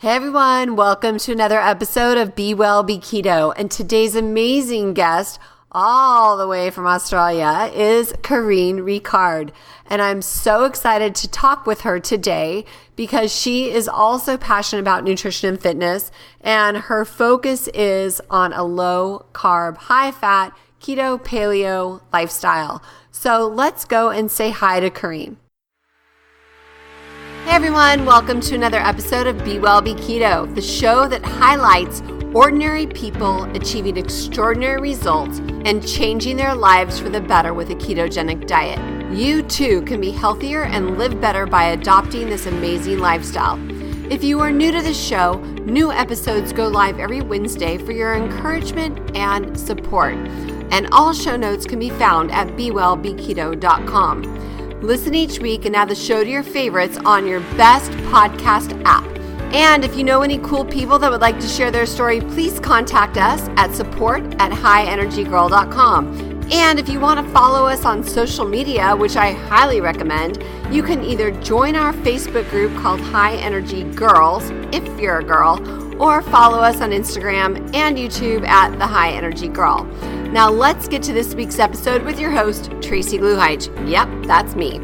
Hey everyone, welcome to another episode of Be Well, Be Keto. And today's amazing guest, all the way from Australia, is Karine Ricard. And I'm so excited to talk with her today because she is also passionate about nutrition and fitness. And her focus is on a low carb, high fat, keto, paleo lifestyle. So let's go and say hi to Karine. Hey everyone, welcome to another episode of Be Well, Be Keto, the show that highlights ordinary people achieving extraordinary results and changing their lives for the better with a ketogenic diet. You too can be healthier and live better by adopting this amazing lifestyle. If you are new to the show, new episodes go live every Wednesday for your encouragement and support. And all show notes can be found at bewellbeketo.com. Listen each week and add the show to your favorites on your best podcast app. And if you know any cool people that would like to share their story, please contact us at support@highenergygirl.com. And if you want to follow us on social media, which I highly recommend, you can either join our Facebook group called High Energy Girls, if you're a girl, or follow us on Instagram and YouTube at The High Energy Girl. Now let's get to this week's episode with your host, Tracy Gluhite. Yep, that's me.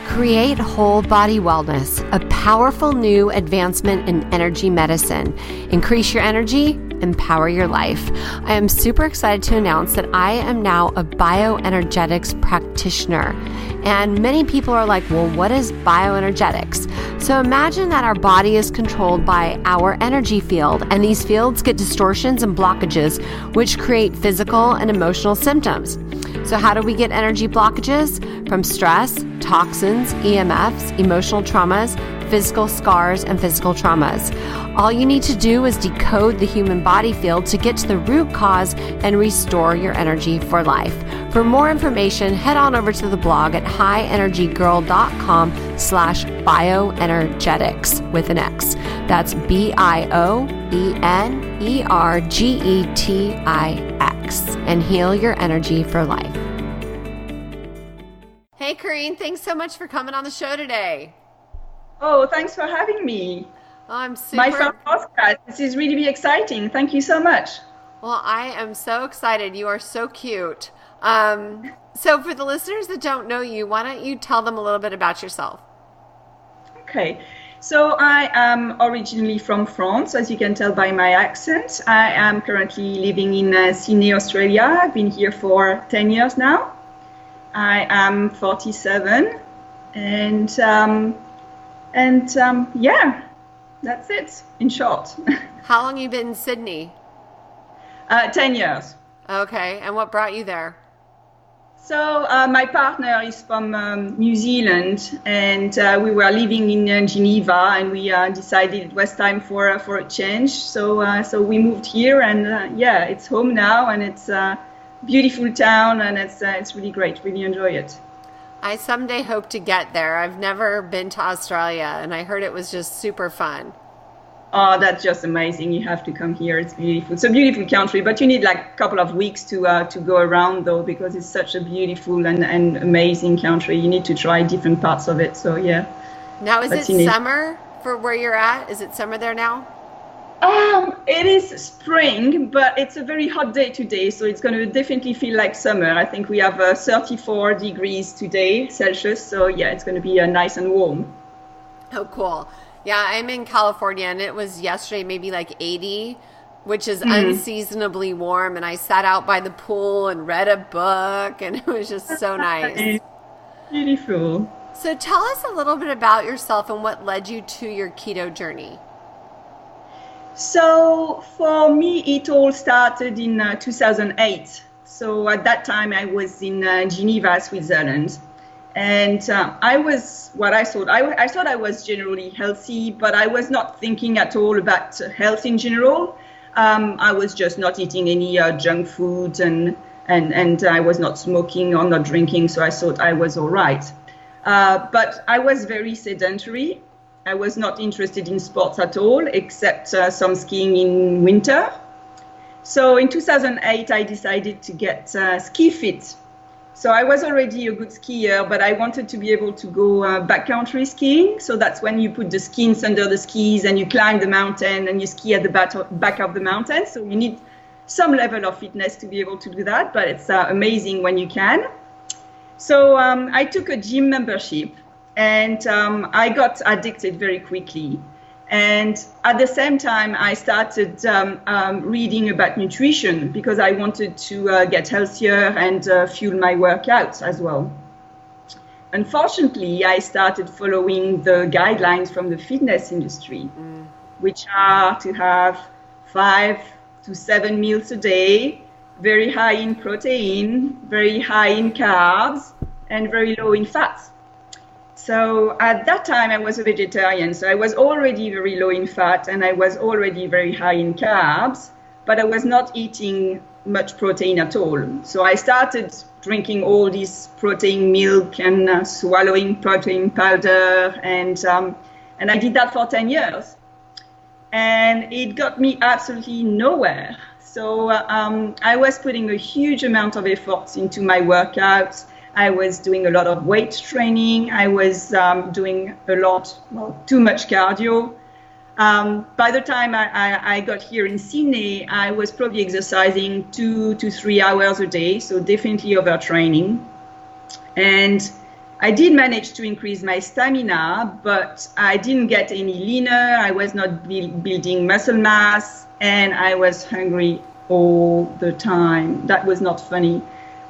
Create Whole Body Wellness, a powerful new advancement in energy medicine. Increase your energy, empower your life. I am super excited to announce that I am now a bioenergetics practitioner. And many people are like, well, what is bioenergetics? So imagine that our body is controlled by our energy field, and these fields get distortions and blockages, which create physical and emotional symptoms. So how do we get energy blockages? From stress, toxins, EMFs, emotional traumas, physical scars, and physical traumas. All you need to do is decode the human body field to get to the root cause and restore your energy for life. For more information, head on over to the blog at highenergygirl.com/bioenergetics with an X. That's BIOENERGETIX, and heal your energy for life. Hey Karine, thanks so much for coming on the show today. Oh, thanks for having me. I'm super... My first podcast. This is really exciting. Thank you so much. Well, I am so excited. You are so cute. So for the listeners that don't know you, why don't you tell them a little bit about yourself? Okay. So I am originally from France, as you can tell by my accent. I am currently living in Sydney, Australia. I've been here for 10 years now. I am 47 and yeah, that's it in short. How long have you been in Sydney? 10 years. Okay, and what brought you there? So my partner is from New Zealand, and we were living in Geneva, and we decided it was time for a change. So we moved here, and yeah, it's home now, and it's a beautiful town, and it's really great. Really enjoy it. I someday hope to get there. I've never been to Australia, and I heard it was just super fun. Oh, that's just amazing. You have to come here. It's beautiful. It's a beautiful country, but you need like a couple of weeks to go around, though, because it's such a beautiful and amazing country. You need to try different parts of it. So, yeah. Now, is it summer for where you're at? Is it summer there now? It is spring, but it's a very hot day today, so it's going to definitely feel like summer. I think we have 34 degrees today, Celsius, so yeah, it's going to be nice and warm. Oh, cool. Yeah, I'm in California, and it was yesterday maybe like 80, which is unseasonably warm, and I sat out by the pool and read a book, and it was just so nice. Beautiful. So tell us a little bit about yourself and what led you to your keto journey. So for me, it all started in 2008. So at that time, I was in Geneva, Switzerland. And I was what I thought. I thought I was generally healthy, but I was not thinking at all about health in general. I was just not eating any junk food, and I was not smoking or not drinking, so I thought I was all right. But I was very sedentary. I was not interested in sports at all, except some skiing in winter. So in 2008, I decided to get ski fit. So I was already a good skier, but I wanted to be able to go backcountry skiing. So that's when you put the skins under the skis and you climb the mountain and you ski at the back of the mountain. So you need some level of fitness to be able to do that, but it's amazing when you can. So I took a gym membership, and I got addicted very quickly. And at the same time, I started reading about nutrition because I wanted to get healthier and fuel my workouts as well. Unfortunately, I started following the guidelines from the fitness industry, which are to have 5 to 7 meals a day, very high in protein, very high in carbs, and very low in fats. So at that time, I was a vegetarian, so I was already very low in fat and I was already very high in carbs, but I was not eating much protein at all. So I started drinking all this protein milk and swallowing protein powder, and I did that for 10 years. And it got me absolutely nowhere. So I was putting a huge amount of efforts into my workouts. I was doing a lot of weight training. I was doing too much cardio. By the time I got here in Sydney, I was probably exercising 2 to 3 hours a day, so definitely overtraining. And I did manage to increase my stamina, but I didn't get any leaner. I was not building muscle mass, and I was hungry all the time. That was not funny.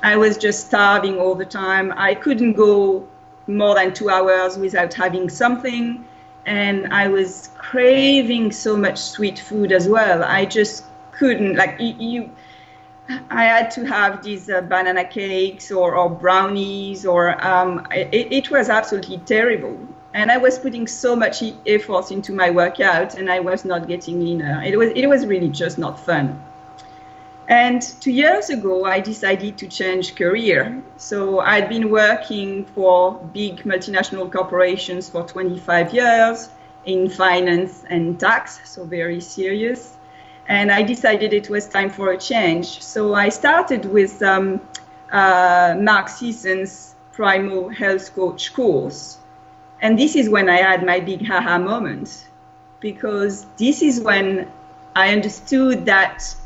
I was just starving all the time. I couldn't go more than 2 hours without having something. And I was craving so much sweet food as well. I just couldn't, I had to have these banana cakes or brownies, or it was absolutely terrible. And I was putting so much effort into my workout, and I was not getting leaner. It was really just not fun. And 2 years ago, I decided to change career. So I'd been working for big multinational corporations for 25 years in finance and tax, so very serious. And I decided it was time for a change. So I started with Mark Sisson's Primo Health Coach course. And this is when I had my big aha moment, because this is when I understood that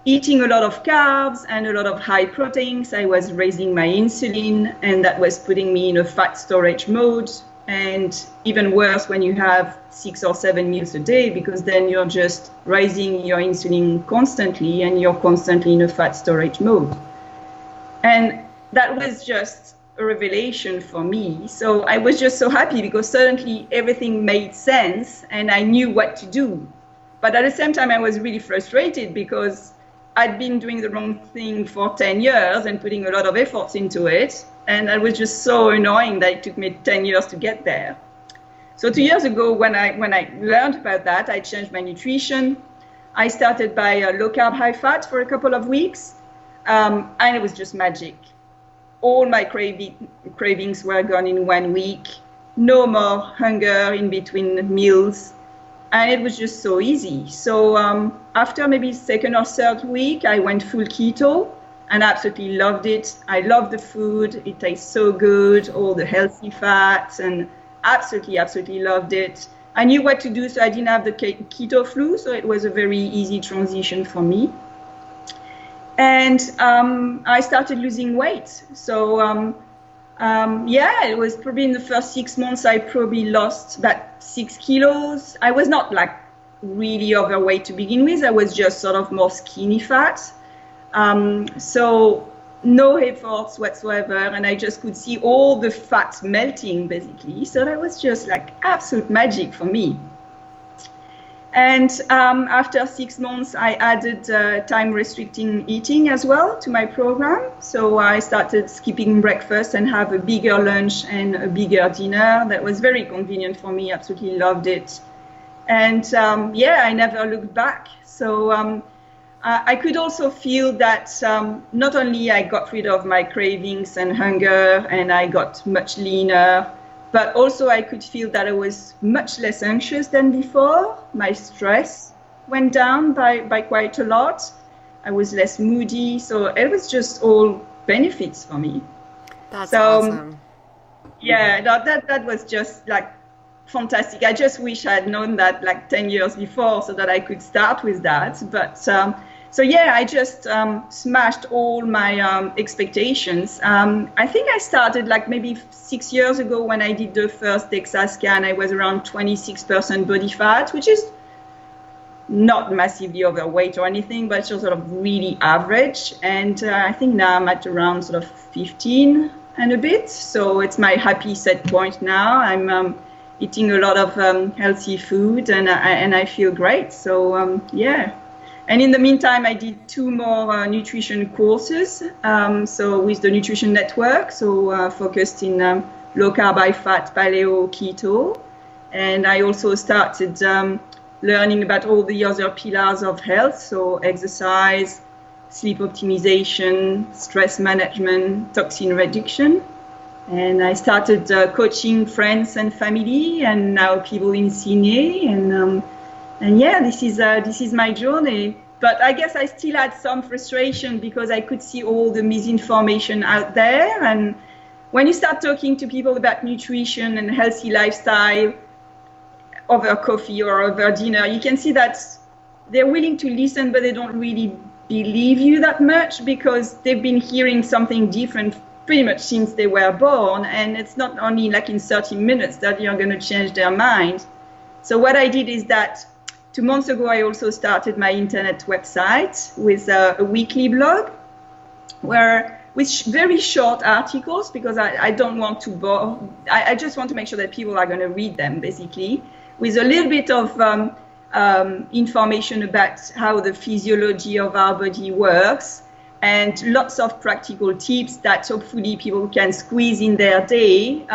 eating a lot of carbs and a lot of high proteins, I was raising my insulin, and that was putting me in a fat storage mode. And even worse when you have 6 or 7 meals a day, because then you're just raising your insulin constantly and you're constantly in a fat storage mode. And that was just a revelation for me. So I was just so happy because suddenly everything made sense and I knew what to do. But at the same time, I was really frustrated because I'd been doing the wrong thing for 10 years and putting a lot of efforts into it. And that was just so annoying that it took me 10 years to get there. So 2 years ago, when I learned about that, I changed my nutrition. I started by low carb, high fat for a couple of weeks. And it was just magic. All my cravings were gone in 1 week. No more hunger in between meals. And it was just so easy. So after maybe second or third week, I went full keto and absolutely loved it. I love the food. It tastes so good, all the healthy fats, and absolutely loved it. I knew what to do, so I didn't have the keto flu, so it was a very easy transition for me. And I started losing weight. So it was probably in the first 6 months, I probably lost about 6 kilos. I was not like really overweight to begin with. I was just sort of more skinny fat. So no efforts whatsoever. And I just could see all the fat melting basically. So that was just like absolute magic for me. And after 6 months, I added time restricting eating as well to my program. So I started skipping breakfast and have a bigger lunch and a bigger dinner. That was very convenient for me. Absolutely loved it. And I never looked back. So I could also feel that not only I got rid of my cravings and hunger and I got much leaner, but also I could feel that I was much less anxious than before. My stress went down by quite a lot. I was less moody. So it was just all benefits for me. That's so, awesome. Yeah, that was just like fantastic. I just wish I had known that like 10 years before so that I could start with that. But so yeah, I just smashed all my expectations. I think I started like maybe 6 years ago when I did the first DEXA scan. I was around 26% body fat, which is not massively overweight or anything, but it's just sort of really average. And I think now I'm at around sort of 15 and a bit. So it's my happy set point now. I'm eating a lot of healthy food, and I feel great. So yeah. And in the meantime, I did 2 more nutrition courses. So with the Nutrition Network, so focused in low carb, high fat, paleo, keto. And I also started learning about all the other pillars of health. So exercise, sleep optimization, stress management, toxin reduction. And I started coaching friends and family, and now people in Sydney. And yeah, this is my journey. But I guess I still had some frustration because I could see all the misinformation out there. And when you start talking to people about nutrition and healthy lifestyle over coffee or over dinner, you can see that they're willing to listen, but they don't really believe you that much because they've been hearing something different pretty much since they were born. And it's not only like in 30 minutes that you're going to change their mind. So what I did is that 2 months ago, I also started my internet website with a weekly blog with very short articles because I don't want to bore. I just want to make sure that people are going to read them, basically, with a little bit of information about how the physiology of our body works and lots of practical tips that hopefully people can squeeze in their day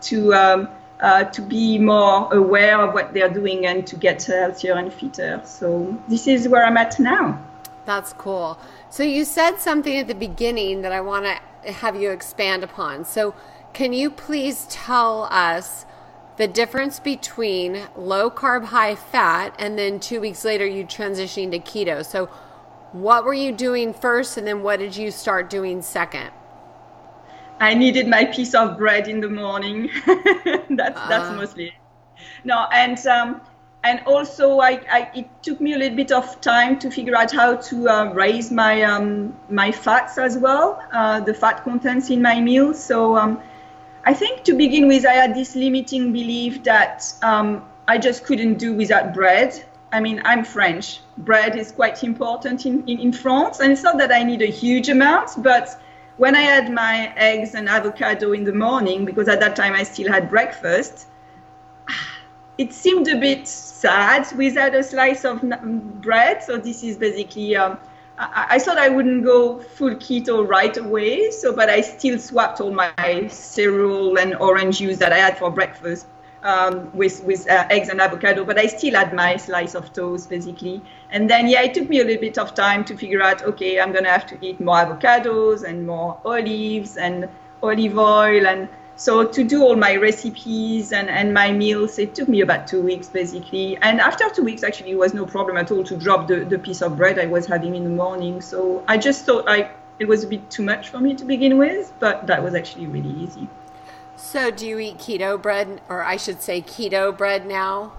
to be more aware of what they're doing and to get healthier and fitter. So this is where I'm at now. That's cool. So you said something at the beginning that I want to have you expand upon. So can you please tell us the difference between low carb, high fat, and then 2 weeks later you transitioning to keto? So what were you doing first, and then what did you start doing second? I needed my piece of bread in the morning. That's mostly it. No, and also it took me a little bit of time to figure out how to raise my fats as well, the fat contents in my meals. So I think to begin with, I had this limiting belief that I just couldn't do without bread. I mean, I'm French. Bread is quite important in France, and it's not that I need a huge amount, but when I had my eggs and avocado in the morning, because at that time I still had breakfast, it seemed a bit sad without a slice of bread. So this is basically, I thought I wouldn't go full keto right away. But I still swapped all my cereal and orange juice that I had for breakfast with eggs and avocado, but I still had my slice of toast basically. And then, yeah, it took me a little bit of time to figure out, okay, I'm going to have to eat more avocados and more olives and olive oil. And so to do all my recipes and my meals, it took me about 2 weeks basically. And after 2 weeks, actually, it was no problem at all to drop the piece of bread I was having in the morning. So I just thought it was a bit too much for me to begin with, but that was actually really easy. So do you eat keto bread, or I should say keto bread now?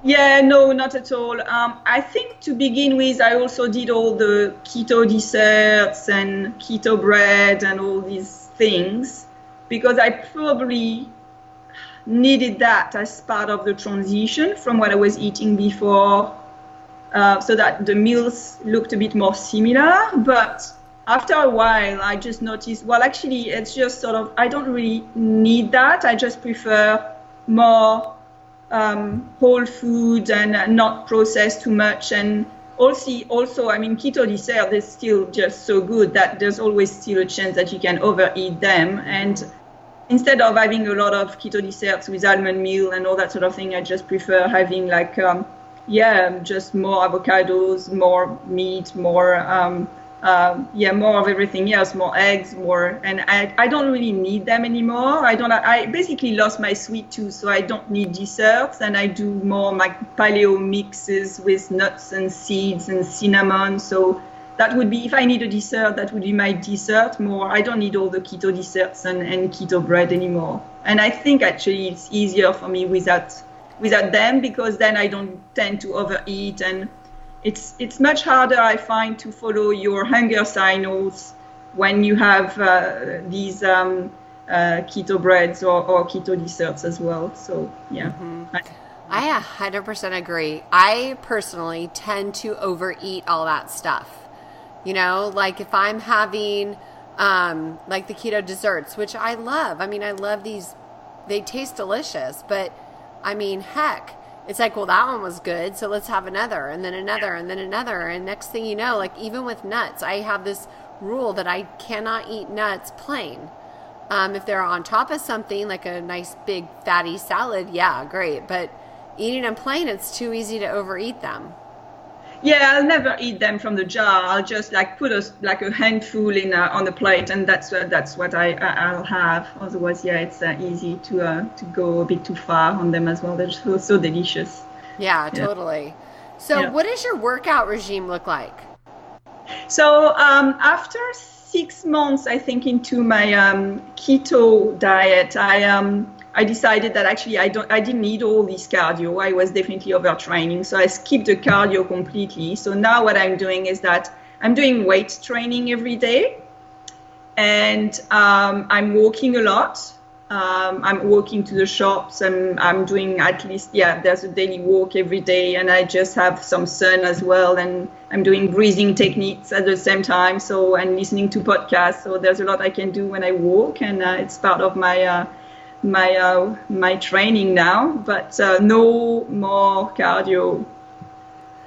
Yeah, no, not at all. I think to begin with, I also did all the keto desserts and keto bread and all these things because I probably needed that as part of the transition from what I was eating before, so that the meals looked a bit more similar. But after a while, I just noticed, well, actually, it's just sort of, I don't really need that. I just prefer more whole food and not processed too much. And also, I mean, keto dessert is still just so good that there's always still a chance that you can overeat them. And instead of having a lot of keto desserts with almond meal and all that sort of thing, I just prefer having like, just more avocados, more meat, more more of everything else, more eggs, more, and I don't really need them anymore. I basically lost my sweet tooth, so I don't need desserts, and I do more like paleo mixes with nuts and seeds and cinnamon. So that would be, if I need a dessert, that would be my dessert more. I don't need all the keto desserts and keto bread anymore. And I think actually it's easier for me without them, because then I don't tend to overeat, and it's much harder, I find, to follow your hunger signals when you have these keto breads or keto desserts as well. So yeah. Mm-hmm. I 100% agree. I personally tend to overeat all that stuff. You know, like if I'm having like the keto desserts, which I love. I mean, I love these. They taste delicious, but I mean, heck, it's like, well, that one was good, so let's have another, and then another, and then another. And next thing you know, like even with nuts, I have this rule that I cannot eat nuts plain. If they're on top of something like a nice big fatty salad, yeah, great. But eating them plain, it's too easy to overeat them. Yeah, I'll never eat them from the jar. I'll just like put a handful in on the plate, and that's what I'll have. Otherwise, yeah, it's easy to go a bit too far on them as well. They're so delicious. Yeah, totally. So, what does your workout regime look like? So after 6 months, I think, into my keto diet, I decided that actually I didn't need all this cardio. I was definitely overtraining, so I skipped the cardio completely. So now what I'm doing is that I'm doing weight training every day, and I'm walking a lot. I'm walking to the shops, and I'm doing at least, there's a daily walk every day, and I just have some sun as well, and I'm doing breathing techniques at the same time. So I'm listening to podcasts. So there's a lot I can do when I walk, and it's part of my my training now, but no more cardio,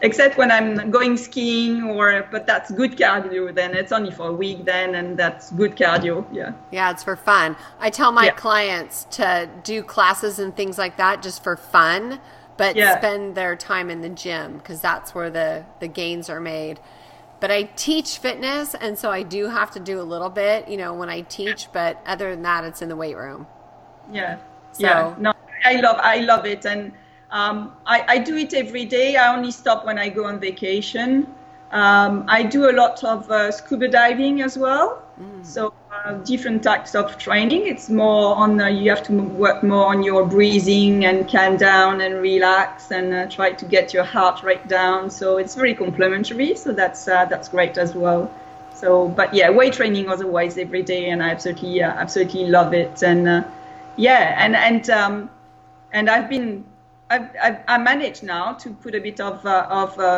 except when I'm going skiing, but that's good cardio. Then it's only for a week then, and that's good cardio. Yeah, it's for fun. I tell my clients to do classes and things like that just for fun, but spend their time in the gym, because that's where the gains are made. But I teach fitness, and so I do have to do a little bit, when I teach, but other than that, it's in the weight room. No, I love it, and I do it every day. I only stop when I go on vacation. I do a lot of scuba diving as well. So different types of training. It's more on you have to work more on your breathing and calm down and relax, and try to get your heart rate down. So it's very complementary. So that's great as well. So, but weight training otherwise every day, and I absolutely love it. And and I managed now to put a bit of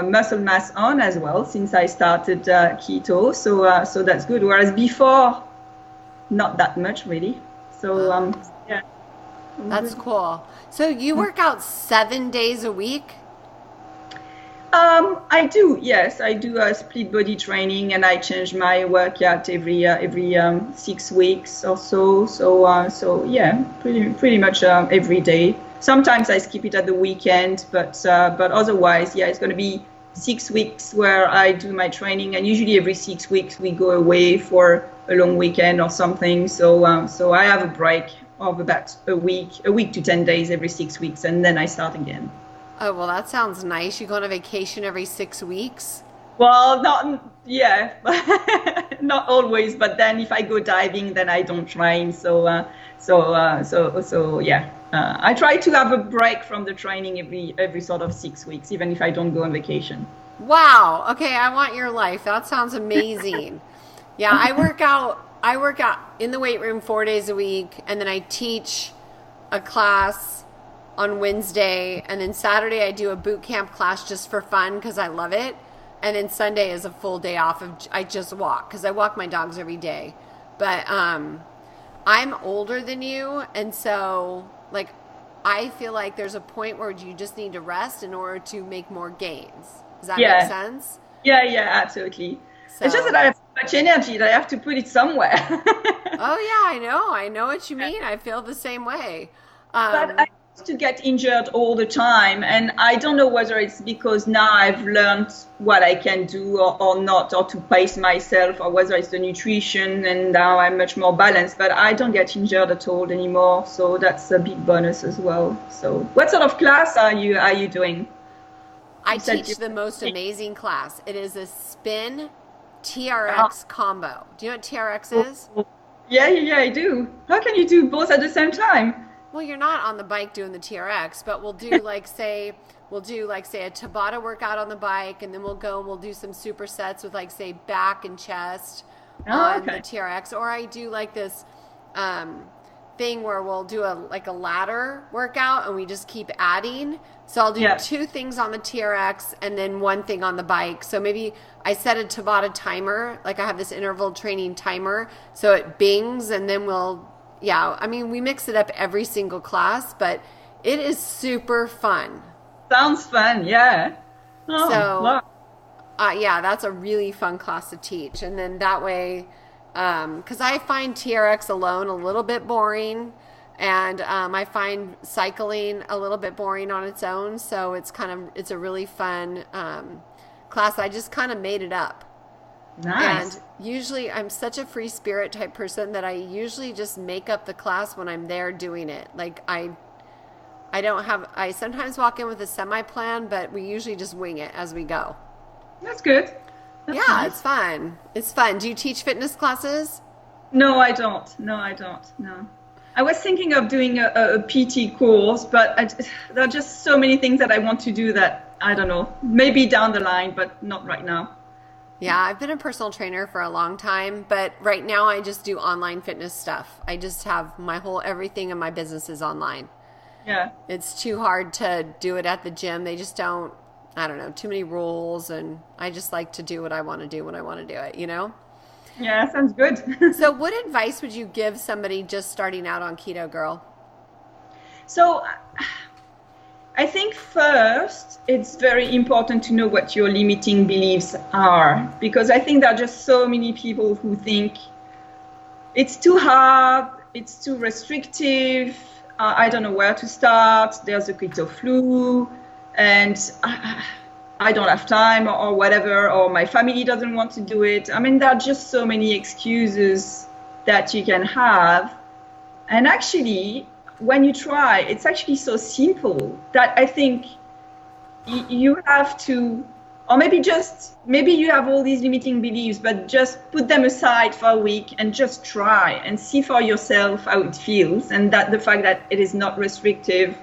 muscle mass on as well since I started keto. So that's good. Whereas before, not that much really. So that's cool. So you work out 7 days a week? I do. Yes, I do split body training, and I change my workout every 6 weeks or so. So pretty much every day. Sometimes I skip it at the weekend, but otherwise, it's going to be 6 weeks where I do my training, and usually every 6 weeks we go away for a long weekend or something. So I have a break of about a week to 10 days every 6 weeks, and then I start again. Oh, well, that sounds nice. You go on a vacation every 6 weeks? Well, not always, but then if I go diving, then I don't train. So I try to have a break from the training every sort of 6 weeks, even if I don't go on vacation. Wow. Okay, I want your life. That sounds amazing. I work out in the weight room 4 days a week, and then I teach a class on Wednesday, and then Saturday I do a boot camp class just for fun because I love it, and then Sunday is a full day off I just walk, because I walk my dogs every day. But I'm older than you, and so like I feel like there's a point where you just need to rest in order to make more gains. Does that make sense? Yeah, absolutely. So, it's just that I have so much energy that I have to put it somewhere. Oh yeah, I know what you mean. I feel the same way. But I used to get injured all the time, and I don't know whether it's because now I've learned what I can do or not, or to pace myself, or whether it's the nutrition, and now I'm much more balanced, but I don't get injured at all anymore, so that's a big bonus as well. So what sort of class are you doing? I teach the most amazing class. It is a spin TRX combo. Do you know what TRX is? Yeah, I do. How can you do both at the same time? Well, you're not on the bike doing the TRX, but we'll do say a Tabata workout on the bike, and then we'll do some supersets with say back and chest on the TRX. Or I do this thing where we'll do a ladder workout, and we just keep adding. So I'll do 2 things on the TRX and then 1 thing on the bike. So maybe I set a Tabata timer, I have this interval training timer, so it bings, and then we mix it up every single class, but it is super fun. Sounds fun, yeah. That's a really fun class to teach. And then that way, because I find TRX alone a little bit boring, and I find cycling a little bit boring on its own. So it's a really fun class. I just kind of made it up. Nice. And usually I'm such a free spirit type person that I usually just make up the class when I'm there doing it. I sometimes walk in with a semi-plan, but we usually just wing it as we go. That's good. That's nice. It's fun. It's fun. Do you teach fitness classes? No, I don't. No. I was thinking of doing a PT course, but there are just so many things that I want to do that, I don't know, maybe down the line, but not right now. Yeah, I've been a personal trainer for a long time, but right now I just do online fitness stuff. I just have everything in my business is online. Yeah. It's too hard to do it at the gym. They just don't, I don't know, too many rules, and I just like to do what I want to do when I want to do it, Yeah, sounds good. So what advice would you give somebody just starting out on keto, girl? So I think first, it's very important to know what your limiting beliefs are, because I think there are just so many people who think it's too hard, it's too restrictive, I don't know where to start, there's a keto flu, and I don't have time or whatever, or my family doesn't want to do it. I mean, there are just so many excuses that you can have. And actually, when you try, it's actually so simple that I think you have to, or maybe you have all these limiting beliefs, but just put them aside for a week and just try and see for yourself how it feels, and that the fact that it is not restrictive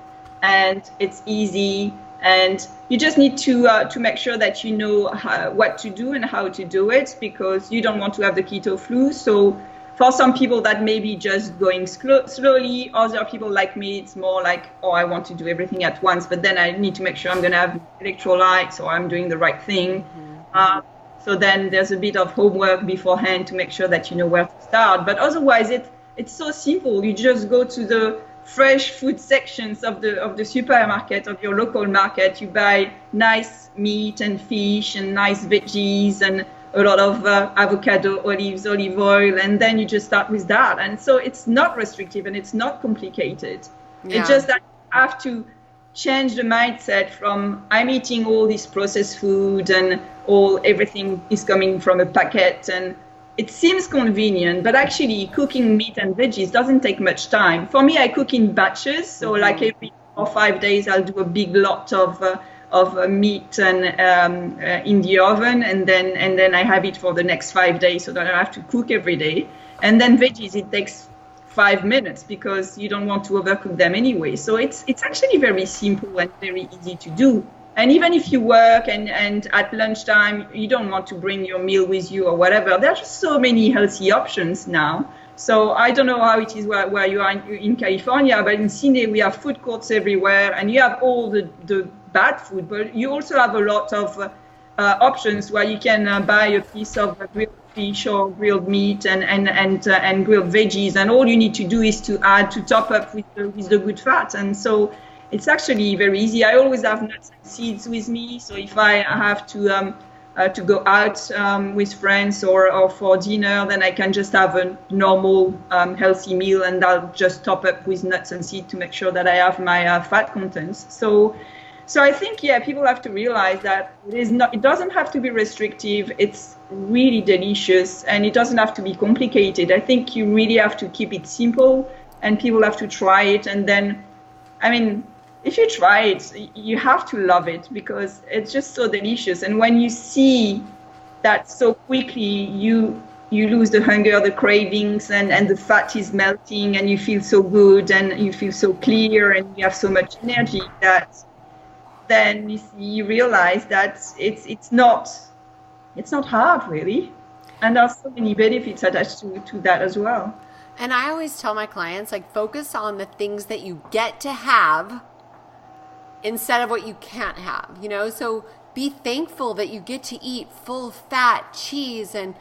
and it's easy, and you just need to make sure that you know what to do and how to do it, because you don't want to have the keto flu. So for some people that may be just going slowly. Other people like me, it's more like, I want to do everything at once, but then I need to make sure I'm going to have electrolytes or I'm doing the right thing. Mm-hmm. So then there's a bit of homework beforehand to make sure that you know where to start. But otherwise, it's so simple. You just go to the fresh food sections of the supermarket, of your local market. You buy nice meat and fish and nice veggies and a lot of avocado, olives, olive oil, and then you just start with that. And so it's not restrictive and it's not complicated. Yeah. It's just that you have to change the mindset from I'm eating all this processed food and everything is coming from a packet, and it seems convenient, but actually cooking meat and veggies doesn't take much time. For me, I cook in batches, so like every 4 or 5 days I'll do a big lot of meat and in the oven, and then I have it for the next 5 days, so that I have to cook every day. And then veggies, it takes 5 minutes because you don't want to overcook them anyway. So it's actually very simple and very easy to do. And even if you work and at lunchtime you don't want to bring your meal with you or whatever, there are just so many healthy options now. So I don't know how it is where you are in California, but in Sydney we have food courts everywhere, and you have all the bad food, but you also have a lot of options where you can buy a piece of grilled fish or grilled meat and grilled veggies, and all you need to do is to top up with the good fat. And so it's actually very easy. I always have nuts and seeds with me, so if I have to go out with friends or for dinner, then I can just have a normal healthy meal, and I'll just top up with nuts and seeds to make sure that I have my fat contents. So I think, people have to realize that it doesn't have to be restrictive. It's really delicious, and it doesn't have to be complicated. I think you really have to keep it simple, and people have to try it. And then, if you try it, you have to love it because it's just so delicious. And when you see that so quickly you lose the hunger, the cravings, and the fat is melting, and you feel so good, and you feel so clear, and you have so much energy that then you realize that it's not hard really, and there are so many benefits attached to that as well. And I always tell my clients, like, focus on the things that you get to have instead of what you can't have, you know? So be thankful that you get to eat full fat cheese and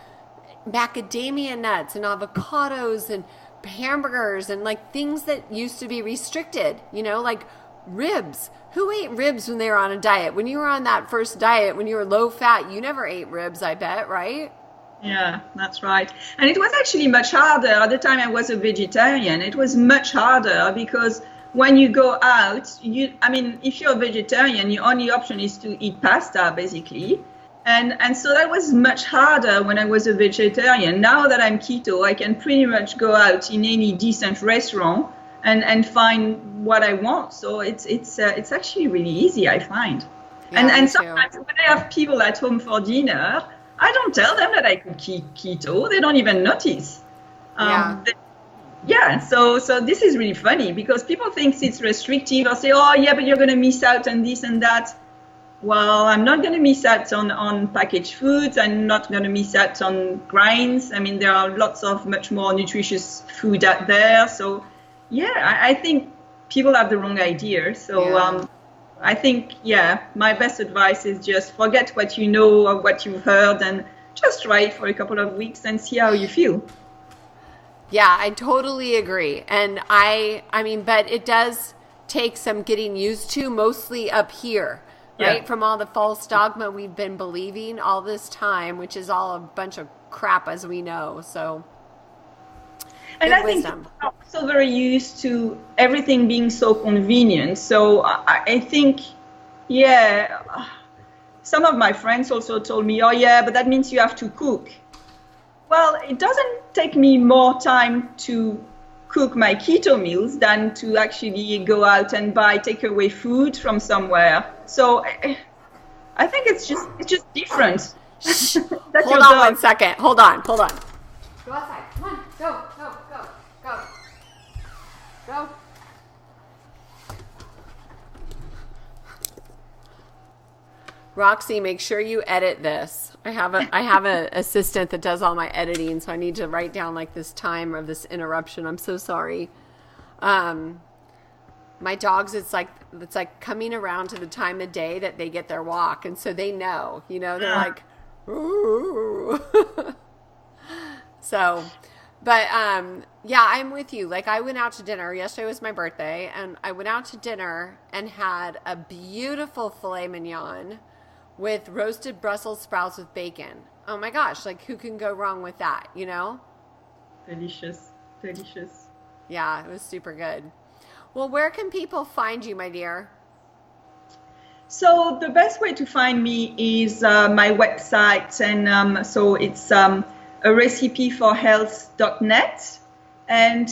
macadamia nuts and avocados and hamburgers and like things that used to be restricted, you know, like ribs. Who ate ribs when they were on a diet? When you were on that first diet, when you were low fat, you never ate ribs, I bet, right? Yeah, that's right. And it was actually much harder. At the time I was a vegetarian, it was much harder because when you go out, if you're a vegetarian, your only option is to eat pasta, basically. And so that was much harder when I was a vegetarian. Now that I'm keto, I can pretty much go out in any decent restaurant and find what I want. So it's actually really easy, I find. Yeah, and sometimes when I have people at home for dinner, I don't tell them that I could keto. They don't even notice. So this is really funny because people think it's restrictive or say, oh, yeah, but you're going to miss out on this and that. Well, I'm not going to miss out on packaged foods. I'm not going to miss out on grains. I mean, there are lots of much more nutritious food out there. So, yeah, I think people have the wrong idea. So I think, my best advice is just forget what you know or what you've heard and just try it for a couple of weeks and see how you feel. Yeah, I totally agree. And I mean, but it does take some getting used to, mostly up here, right? From all the false dogma we've been believing all this time, which is all a bunch of crap, as we know. So, and I think I'm also very used to everything being so convenient. So I think, some of my friends also told me, oh, yeah, but that means you have to cook. Well, it doesn't take me more time to cook my keto meals than to actually go out and buy takeaway food from somewhere. So I think it's just different. Hold on 1 second. Hold on. Go outside. Come on. Go. Roxy, make sure you edit this. I have an assistant that does all my editing, so I need to write down like this time of this interruption. I'm so sorry. My dogs, it's like coming around to the time of day that they get their walk, and so they know, they're like, ooh. So, but I'm with you. Like, I went out to dinner. Yesterday was my birthday, and I went out to dinner and had a beautiful filet mignon with roasted Brussels sprouts with bacon. Oh my gosh, like who can go wrong with that, Delicious. Yeah, it was super good. Well, where can people find you, my dear? So the best way to find me is my website, and so it's a recipeforhealth.net. And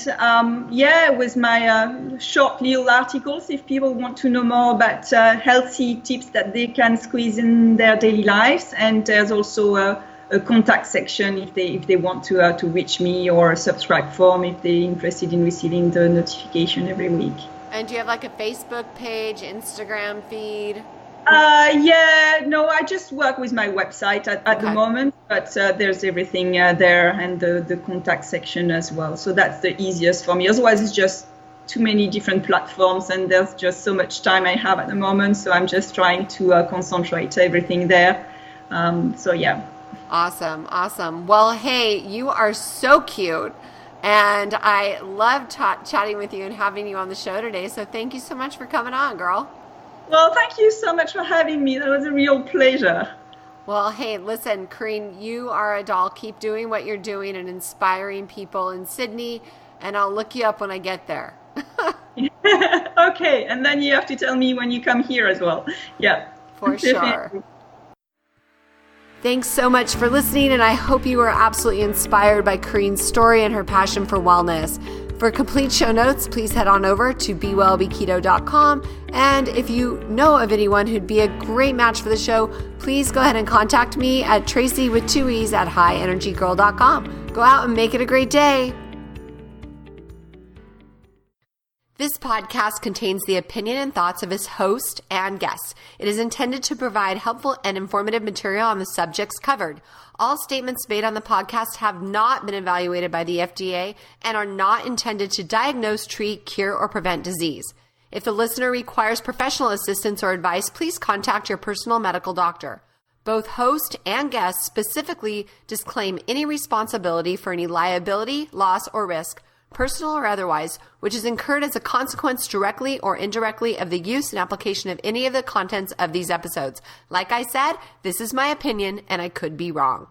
with my short little articles, if people want to know more about healthy tips that they can squeeze in their daily lives. And there's also a contact section if they want to reach me, or a subscribe form if they're interested in receiving the notification every week. And do you have like a Facebook page, Instagram feed? I just work with my website at the moment, but there's everything there, and the contact section as well. So that's the easiest for me. Otherwise, it's just too many different platforms, and there's just so much time I have at the moment. So I'm just trying to concentrate everything there. Awesome. Well, hey, you are so cute. And I love chatting with you and having you on the show today. So thank you so much for coming on, girl. Well, thank you so much for having me. That was a real pleasure. Well, hey, listen, Karine, you are a doll. Keep doing what you're doing and inspiring people in Sydney, and I'll look you up when I get there. Okay, and then you have to tell me when you come here as well. Yeah. For sure. Thanks so much for listening, and I hope you were absolutely inspired by Karine's story and her passion for wellness. For complete show notes, please head on over to bewellbeketo.com. And if you know of anyone who'd be a great match for the show, please go ahead and contact me at Tracy with 2 E's at highenergygirl.com. Go out and make it a great day. This podcast contains the opinion and thoughts of its host and guests. It is intended to provide helpful and informative material on the subjects covered. All statements made on the podcast have not been evaluated by the FDA and are not intended to diagnose, treat, cure, or prevent disease. If the listener requires professional assistance or advice, please contact your personal medical doctor. Both host and guest specifically disclaim any responsibility for any liability, loss, or risk, personal or otherwise, which is incurred as a consequence directly or indirectly of the use and application of any of the contents of these episodes. Like I said, this is my opinion and I could be wrong.